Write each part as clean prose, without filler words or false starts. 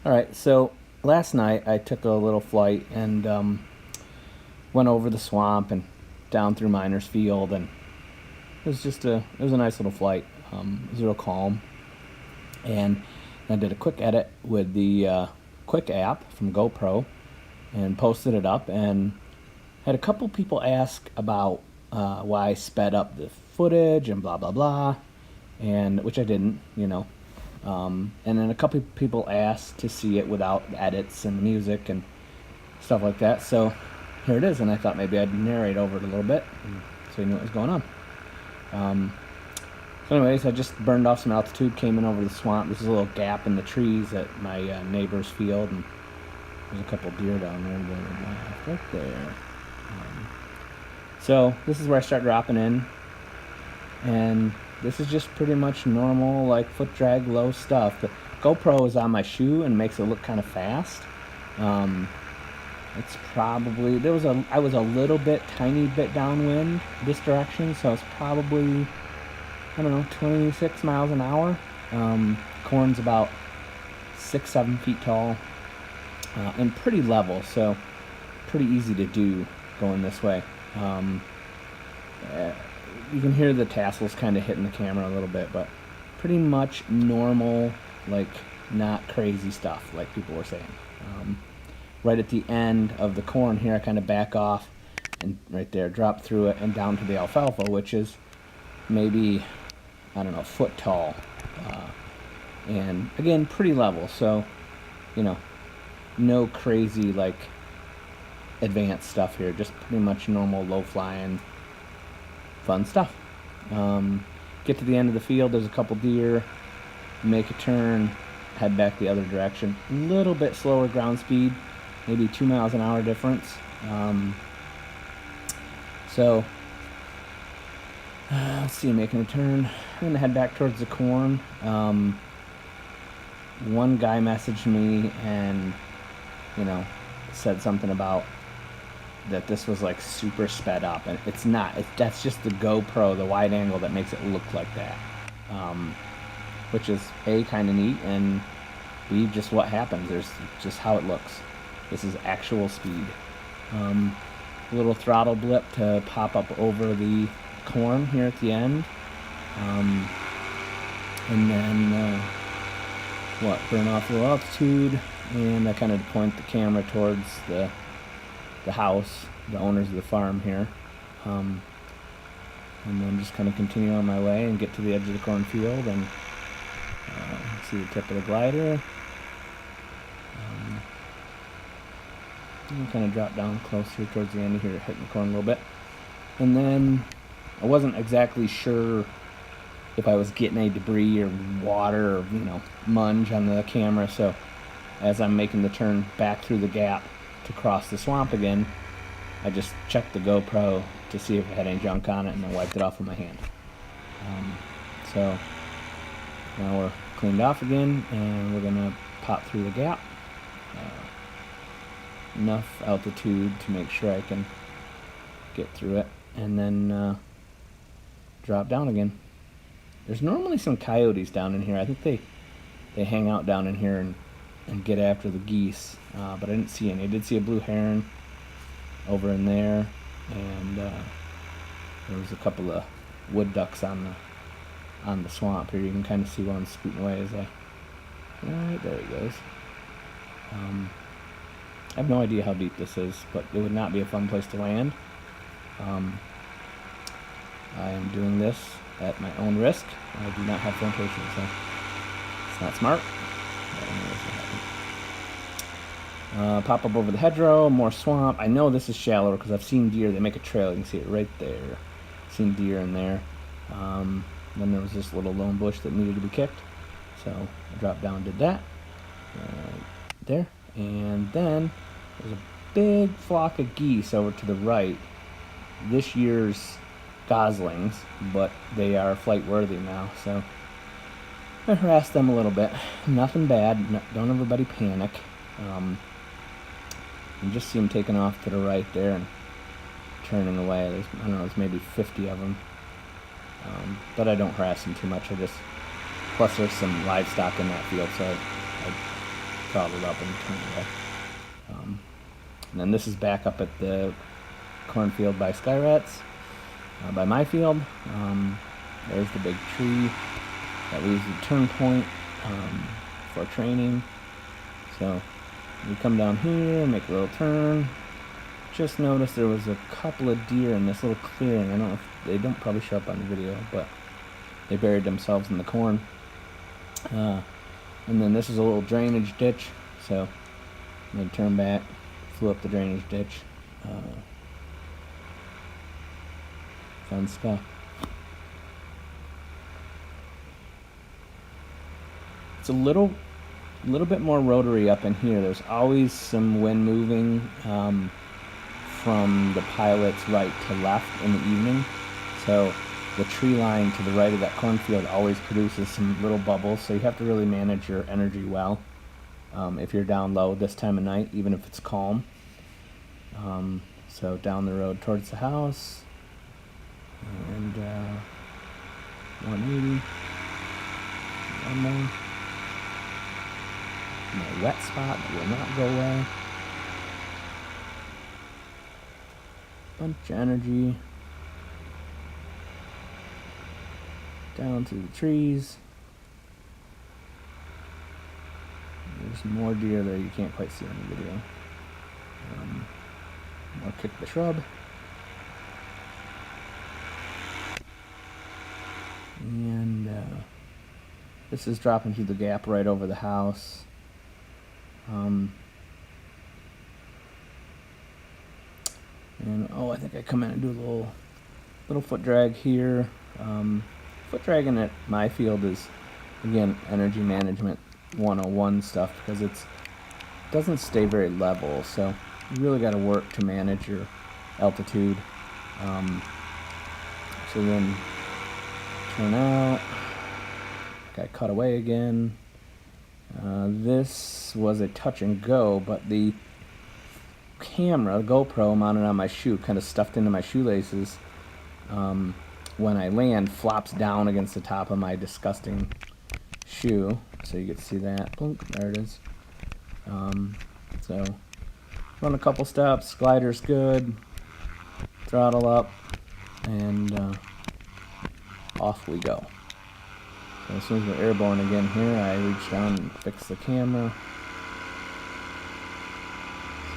All right, so last night I took a little flight and went over the swamp and down through Miners Field, and it was a nice little flight. It was real calm, and I did a quick edit with the Quick app from GoPro and posted it up, and had a couple people ask about why I sped up the footage and blah blah blah, and which I didn't. And then a couple people asked to see it without the edits and the music and stuff like that. So here it is, and I thought maybe I'd narrate over it a little bit so you knew what was going on. So anyways, I just burned off some altitude, came in over the swamp. There's a little gap in the trees at my neighbor's field, and there's a couple deer down there, right there. So this is where I start dropping in, and this is just pretty much normal, like foot drag, low stuff. The GoPro is on my shoe and makes it look kind of fast. It's probably I was a little bit, tiny bit downwind this direction, so it's probably, I don't know, 26 miles an hour. Corn's about 6-7 feet tall, and pretty level, so pretty easy to do going this way. You can hear the tassels kind of hitting the camera a little bit, but pretty much normal, like not crazy stuff like people were saying. Right at the end of the corn here, I kind of back off and right there drop through it and down to the alfalfa, which is maybe, I don't know, a foot tall, and again pretty level, so no crazy like advanced stuff here, just pretty much normal low flying fun stuff. Get to the end of the field, there's a couple deer, make a turn, head back the other direction. A little bit slower ground speed, maybe 2 miles an hour difference. So let's see, making a turn. I'm gonna head back towards the corn. One guy messaged me and said something about that this was like super sped up, and it's not. That's just the GoPro, the wide angle, that makes it look like that, which is A, kind of neat, and B, just what happens. There's just how it looks. This is actual speed. Little throttle blip to pop up over the corn here at the end, and then burn off a little altitude, and I kind of point the camera towards the house, the owners of the farm here, and then just kind of continue on my way and get to the edge of the cornfield and see the tip of the glider, and kind of drop down closer towards the end here, hitting the corn a little bit. And then I wasn't exactly sure if I was getting any debris or water or munge on the camera, so as I'm making the turn back through the gap to cross the swamp again, I just checked the GoPro to see if it had any junk on it, and I wiped it off with my hand. So now we're cleaned off again, and we're gonna pop through the gap. Enough altitude to make sure I can get through it, and then drop down again. There's normally some coyotes down in here. I think they hang out down in here and get after the geese, but I didn't see any. I did see a blue heron over in there, and there was a couple of wood ducks on the swamp here. You can kind of see one scooting away as right there he goes. I have no idea how deep this is, but it would not be a fun place to land. I am doing this at my own risk. I do not have flotation, so it's not smart. Pop up over the hedgerow, more swamp. I know this is shallower because I've seen deer. They make a trail. You can see it right there. Seen deer in there. Then there was this little lone bush that needed to be kicked, so I dropped down and did that. There. And then there's a big flock of geese over to the right. This year's goslings, but they are flight worthy now, so I harassed them a little bit. Nothing bad. Don't everybody panic. You just see them taking off to the right there and turning away. There's maybe 50 of them, but I don't harass them too much. Plus there's some livestock in that field, so I throttled up and turned away. And then this is back up at the cornfield by Sky Rats, by my field. There's the big tree that leaves the turn point for training. So we come down here, make a little turn. Just noticed there was a couple of deer in this little clearing. I don't know if they don't probably show up on the video, but they buried themselves in the corn. And then this is a little drainage ditch, so I'm going to turn back, flew up the drainage ditch. Fun stuff. It's a little bit more rotary up in here. There's always some wind moving from the pilot's right to left in the evening. So the tree line to the right of that cornfield always produces some little bubbles, so you have to really manage your energy well if you're down low this time of night, even if it's calm. So down the road towards the house, and 180, one more. My wet spot that will not go away. Bunch of energy. Down through the trees. There's more deer there you can't quite see on the video. More kick the shrub. And this is dropping through the gap right over the house. And I think I come in and do a little foot drag here. Foot dragging at my field is, again, energy management 101 stuff, because it doesn't stay very level, so you really got to work to manage your altitude. So then turn out, got cut away again. This was a touch and go, but the camera, GoPro mounted on my shoe, kind of stuffed into my shoelaces, when I land, flops down against the top of my disgusting shoe, so you get to see that. Blink, there it is. So run a couple steps, glider's good, throttle up, and off we go. So as soon as we're airborne again here, I reach down and fix the camera.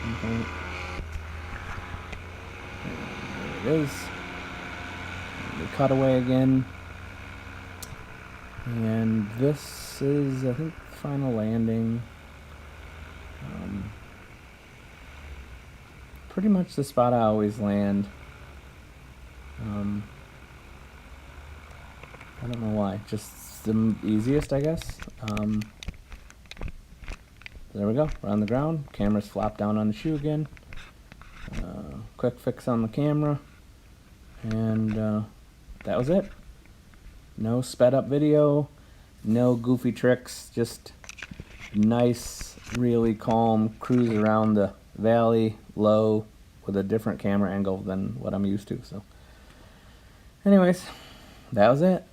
And there it is. We cut away again. And this is, I think, final landing. Pretty much the spot I always land. I don't know why, just the easiest, I guess. There we go, we're on the ground. Camera's flopped down on the shoe again. Quick fix on the camera. And that was it. No sped up video, no goofy tricks, just nice, really calm cruise around the valley, low, with a different camera angle than what I'm used to. So anyways, that was it.